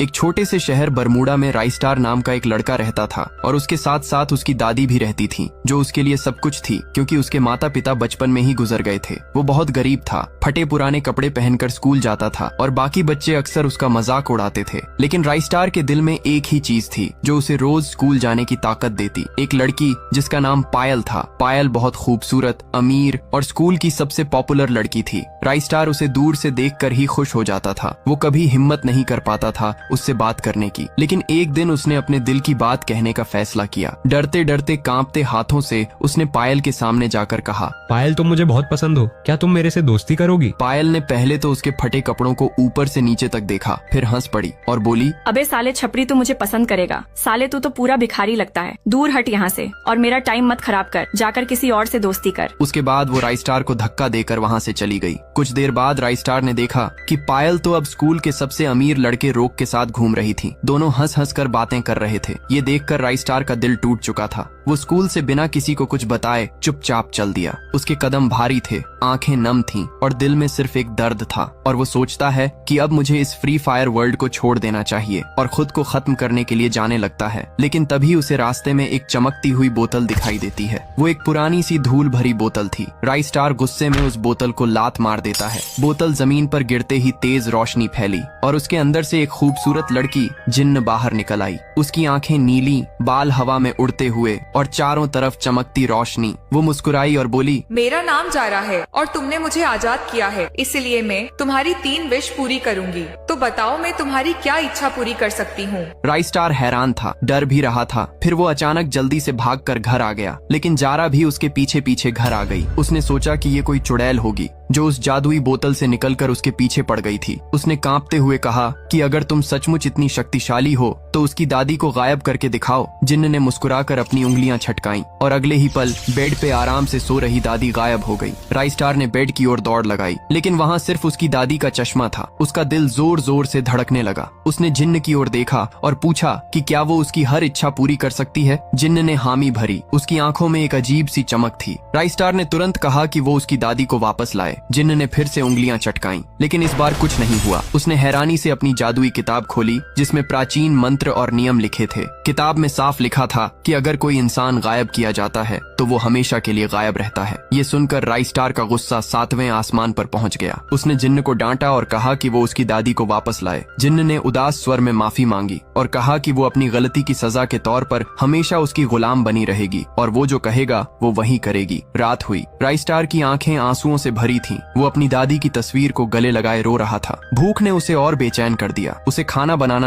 एक छोटे से शहर बरमूडा में राइस्टार नाम का एक लड़का रहता था और उसके साथ साथ उसकी दादी भी रहती थी, जो उसके लिए सब कुछ थी क्योंकि उसके माता पिता बचपन में ही गुजर गए थे। वो बहुत गरीब था, फटे पुराने कपड़े पहनकर स्कूल जाता था और बाकी बच्चे अक्सर उसका मजाक उड़ाते थे। लेकिन राइस्टार के दिल में एक ही चीज थी जो उसे रोज स्कूल जाने की ताकत देती, एक लड़की जिसका नाम पायल था। पायल बहुत खूबसूरत, अमीर और स्कूल की सबसे पॉपुलर लड़की थी। राइस्टार उसे दूर से देखकर ही खुश हो जाता था। वो कभी हिम्मत नहीं कर पाता था उससे बात करने की, लेकिन एक दिन उसने अपने दिल की बात कहने का फैसला किया। डरते डरते कांपते हाथों से उसने पायल के सामने जाकर कहा, पायल तुम मुझे बहुत पसंद हो, क्या तुम मेरे से दोस्ती करोगी? पायल ने पहले तो उसके फटे कपड़ों को ऊपर से नीचे तक देखा, फिर हंस पड़ी और बोली, अबे साले छपरी, तू मुझे पसंद करेगा? साले तू तो पूरा भिखारी लगता है। दूर हट यहाँ से और मेरा टाइम मत खराब कर, जाकर किसी और से दोस्ती कर। उसके बाद वो राइस्टार को धक्का देकर वहाँ से चली गई। कुछ देर बाद राइस्टार ने देखा कि पायल तो अब स्कूल के सबसे अमीर लड़के रोक के साथ घूम रही थी। दोनों हंस हंस कर बातें कर रहे थे। ये देखकर राइस्टार का दिल टूट चुका था। वो स्कूल से बिना किसी को कुछ बताए चुपचाप चल दिया। उसके कदम भारी थे, आंखें नम थीं और दिल में सिर्फ एक दर्द था। और वो सोचता है कि अब मुझे इस फ्री फायर वर्ल्ड को छोड़ देना चाहिए और खुद को खत्म करने के लिए जाने लगता है। लेकिन तभी उसे रास्ते में एक चमकती हुई बोतल दिखाई देती है। वो एक पुरानी सी धूल भरी बोतल थी। राइस्टार गुस्से में उस बोतल को लात मार देता है। बोतल जमीन पर गिरते ही तेज रोशनी फैली और उसके अंदर से एक खूबसूरत लड़की जिन्न बाहर निकल आई। उसकी आंखें नीली, बाल हवा में उड़ते हुए और चारों तरफ चमकती रोशनी। वो मुस्कुराई और बोली, मेरा नाम जारा है और तुमने मुझे आजाद किया है, इसलिए मैं तुम्हारी 3 विश पूरी करूंगी। तो बताओ मैं तुम्हारी क्या इच्छा पूरी कर सकती हूँ? राइस्टार हैरान था, डर भी रहा था। फिर वो अचानक जल्दी से भागकर घर आ गया, लेकिन जारा भी उसके पीछे पीछे घर आ गई। उसने सोचा कि ये कोई चुड़ैल होगी जो उस जादुई बोतल से निकलकर उसके पीछे पड़ गई थी। उसने कांपते हुए कहा कि अगर तुम सचमुच इतनी शक्तिशाली हो तो उसकी दादी को गायब करके दिखाओ। जिन्न ने मुस्कुराकर अपनी उंगलियां छटकाईं और अगले ही पल बेड पे आराम से सो रही दादी गायब हो गई। राइस्टार ने बेड की ओर दौड़ लगाई, लेकिन वहाँ सिर्फ उसकी दादी का चश्मा था। उसका दिल जोर जोर से धड़कने लगा। उसने जिन्न की ओर देखा और पूछा कि क्या वो उसकी हर इच्छा पूरी कर सकती है। जिन्न ने हामी भरी। उसकी आंखों में एक अजीब सी चमक थी। राइस्टार ने तुरंत कहा कि वो उसकी दादी को वापस लाए। जिन्न ने फिर से उंगलियां चटकाईं, लेकिन इस बार कुछ नहीं हुआ। उसने हैरानी से अपनी जादुई किताब खोली जिसमें प्राचीन मंत्र और नियम लिखे थे। किताब में साफ लिखा था कि अगर कोई इंसान गायब किया जाता है तो वो हमेशा के लिए गायब रहता है। ये सुनकर राइस्टार का गुस्सा 7वें आसमान पर पहुंच गया। उसने जिन्न को डांटा और कहा कि वो उसकी दादी को वापस लाए। जिन्न ने उदास स्वर में माफी मांगी और कहा कि वो अपनी गलती की सजा के तौर पर हमेशा उसकी गुलाम बनी रहेगी और वो जो कहेगा वो वही करेगी। रात हुई। राइस्टार की आंखें आंसुओं से भरी थीं। वो अपनी दादी की तस्वीर को गले लगाए रो रहा था। भूख ने उसे और बेचैन कर दिया। उसे खाना बनाना